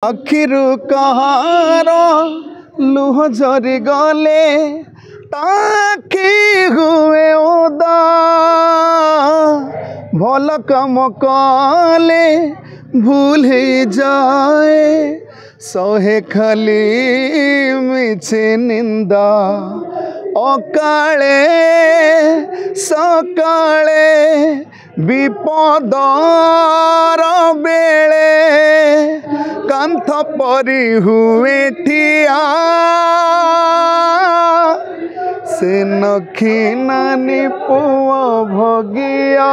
आखिरु कहार लुह झरी गले ताखी हुए ओदा भल कम कले भूल हो जाए सहे खाली मिछे निंदा अकाले सकाले विपदर बेले कांथ परी हुए ठिया से नखी नानी पुआ भगिया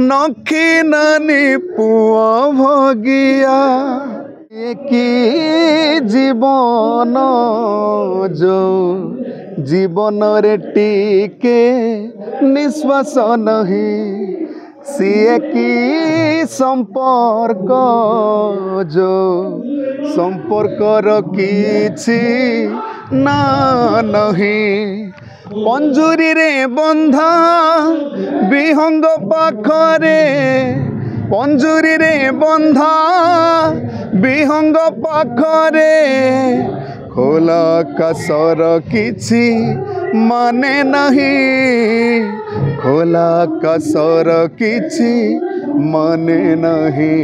नखी नानी पुआ भगिया कि जीवन जो जीवन रे टीके निश्वास नहीं सीए की संपर्क जो संपर्क किछि ना नहीं पंजुरी रे बंधा विहंग पाखरे पंजुरी रे बंधा विहंग पाखरे खोला कसर किछि माने नहीं खोला कसर किछि माने नहीं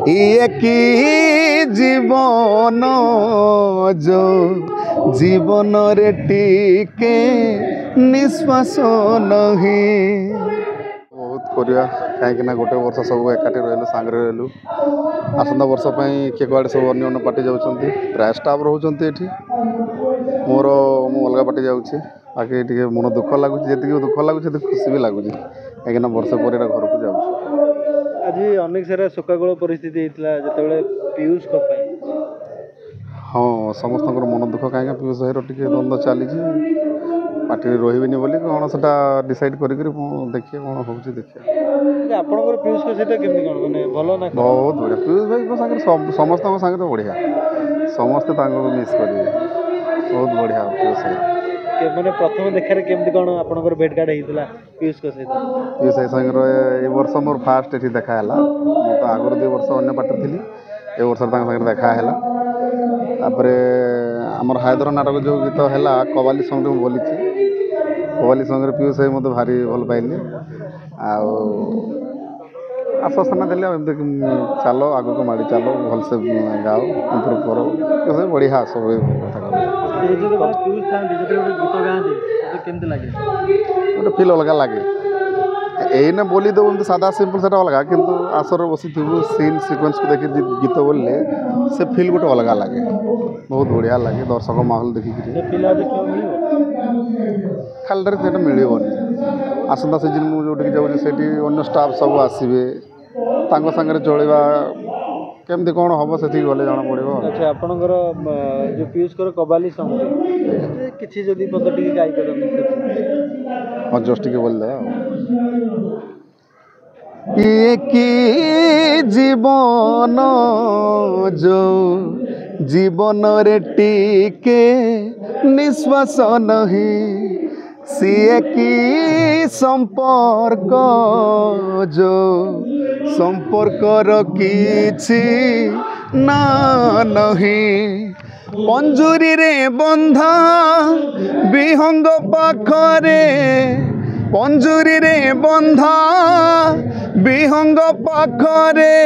ये की जीवन जो जीवन रे टीके निश्वास नहीं बहुत करिया कहीं गोटे वर्ष सब एकाठी रही सांगे रही आसंता वर्ष किए कड़े सब अन्य पार्टी जाऊँच प्राय स्टाफ रोच मोर मु अलग पार्टी जाऊँगी बाकी टे मन दुख लगुच जी दुख लगुच खुशी भी लगुच कहीं वर्ष पर घर को जाऊँ आज अनेक सारा शोकाकूल परिस्थिति होता जो पीयूष हाँ समस्त मन दुख कहीं पीयूष भाई टे द्वंद्व चली पार्टी रही बोली कौन से डिसाइड कर देखिए कौन हो देखिए आपंकर पीयूष सहित केमती कौन मैंने भल ना बहुत बढ़िया पीयूष भाई सागर समस्त सागर बढ़िया समस्ते मिस करेंगे बहुत बढ़िया पीयूष भाई मैंने प्रथम देखा केमती कौन आपंकर भेट घाट होता पीयूष सहित पीयूष भाई सागर ये वर्ष मोर फास्ट ये देखा है मुझे तो आगुरी 2 वर्ष अन्य पार्टी थी ए वर्ष सागर देखा है आमर हायदर नाटक जो गीत है कवाली सॉन्ग में बोली कवाली सॉन्ग पीयूष भाई मत भारी भल पाइले आश्वासन देले चलो आग को माड़ी चलो भलसे गाओ इम्प्रूव करो बढ़िया सब गोटे फिल अलग लगे एने बोली दो सादा सिंपल से अलग किंतु आसर बसी सीन सिक्वेंस को देखिए गीत बोलले से फिल गोटे अलग लगे बहुत बढ़िया लगे दर्शक माहौल देखिक खाली से मिलबनी आसंता सीजन मुझे जाऊँगी से अन्य स्टाफ सब आसवे सागर चलवा केमती कौन हम से गले जना पड़ो। अच्छा आपणकर जो पीयूष कबाली सॉन्ग किसी जदि पद टी गाई कर हाँ जस्ट टे बोल ये की जीवन जो जीवन रे टीके निश्वास नहीं सीए की संपर्क जो संपर्क किछि ना नहीं पंजुरी रे बंधा विहंग पाखरे पंजुरी रे बंधा विहंग पाखरे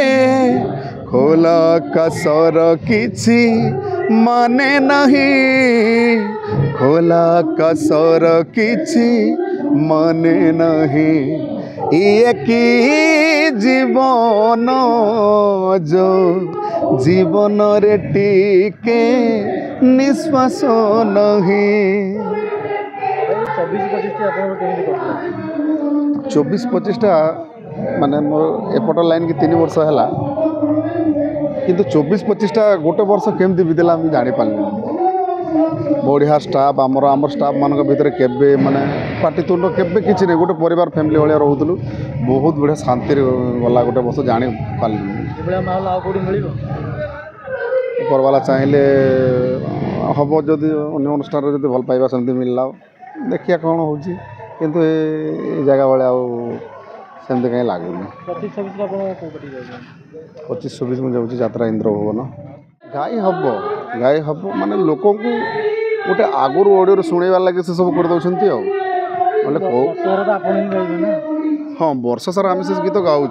खोला कसर किछि माने नहीं खोला कसर किछि माने नहीं ये की जीवन जो जीवन रे टीके निश्वास नहीं 24-25 माने मोर एपट लाइन की 3 वर्ष है किंतु 24-25 गोटे वर्ष केमती बीतला जानी पार्ली बढ़िया स्टाफ आमर स्टाफ मान भर के माने पाटितुंड केबे किसी नहीं गोटे परिवार फैमिली भाया रोलु बहुत बढ़िया शांति गला गोटे वर्ष जानी पार्ली उपरवाला चाहिए हम जदि अन्य अनुष्ठान जब भल पाइबा सेमती मिलला देखिए कौन हो किंतु जगह भाया सेमती कहीं लगुनि। 25-26 में जाऊँ यात्रा इंद्र भवन गाई हम माने लोक गोटे आगुरी ऑडियो शुणेबार लगे से सब कर दौरान हाँ वर्ष सारा आम से गीत गाऊँ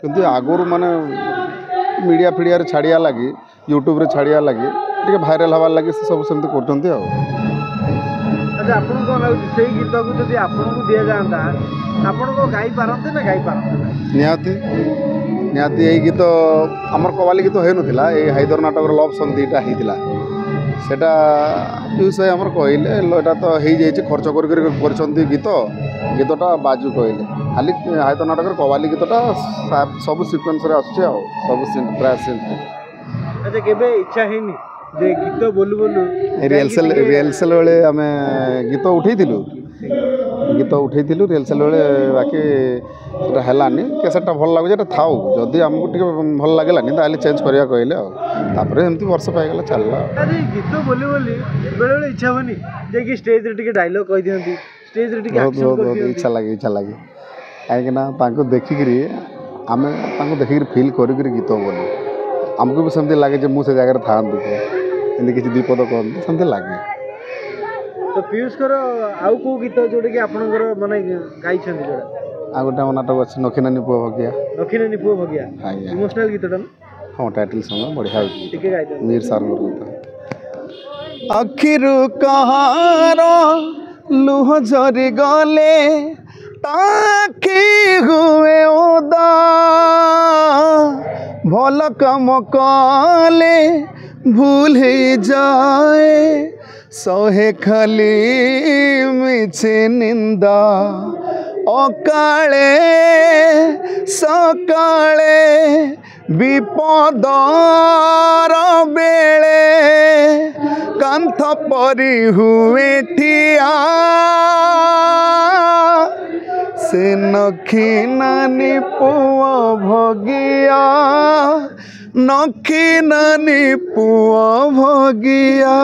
किंतु आगुरी माने मीडिया फिडिया छाड़िया लगी यूट्यूब रे छाड़िया लगी टे भाइराल हबार लगे से सब सेमती कर अच्छा आपन को लाଗୁଛି ସେଇ ଗୀତକୁ ଯଦି ଆପଣଙ୍କୁ ଦିଆ ଯାଆନ୍ତା ଆପଣ को ଗାଇ ପାରନ୍ତେ ନା ଗାଇ ପାରନ୍ତେ निहाती निहाती यही गीत आमर कवाली गीत हो नाला ये हाइदर नाटक लव सॉन्ग दुईटा होता सेटा पीयूष भाई आमर कहले एटा तो हो जाए खर्च कर गीत गीतटा बाजू कहले खाली हाइदर नाटक कवाली गीतटा सब सिक्वेन्स सब प्राय सीन अच्छा केबे इच्छा हैनी जे गीत बोलू बोलू रिहर्सल बेले आम गीत उठेलु रिहर्सल बेले बाकी सेटा हेलानी कैसेटा भल लगुचे थाउ जदि आमको टे भल लगलानी ताले चेंज करिया कहले तापर एमती वर्ष पाइगला चलला अरे गीत बोली बोली बेले बेले इच्छा होनी जे कि स्टेज रे टिके डायलॉग कहि दियंती स्टेज रे टिके एक्शन कर दियंती इच्छा लगे काहे ना तांको देखिकरी आमे तांको देखिकरी फील करिकरी गीत बोली आमको भी सेमती लगे जे मु से जगह था एमती किसी द्विपद कहते सेमती लगे तो पीयूष कर आउ को गीत जोड़े कि आपनकर माने गाई छन जोड़ा आ गोटे नाटक अच्छे नखीनानी पुआ भगिया इमोशनल गीतटा हाँ टाइटल सॉन्ग बढ़िया टिके गाई दे मीर सार गीत अखिरु कहार लुह झरी गले ताकि हुए ओदा भल कम कले भूल ही जाए सहे खाली मिछे निंदा अकाले सकाले विपदर बेले कांथ परी हुए ठिया से नखी नानी पुआ भगिया नखी नानी पुआ भगिया।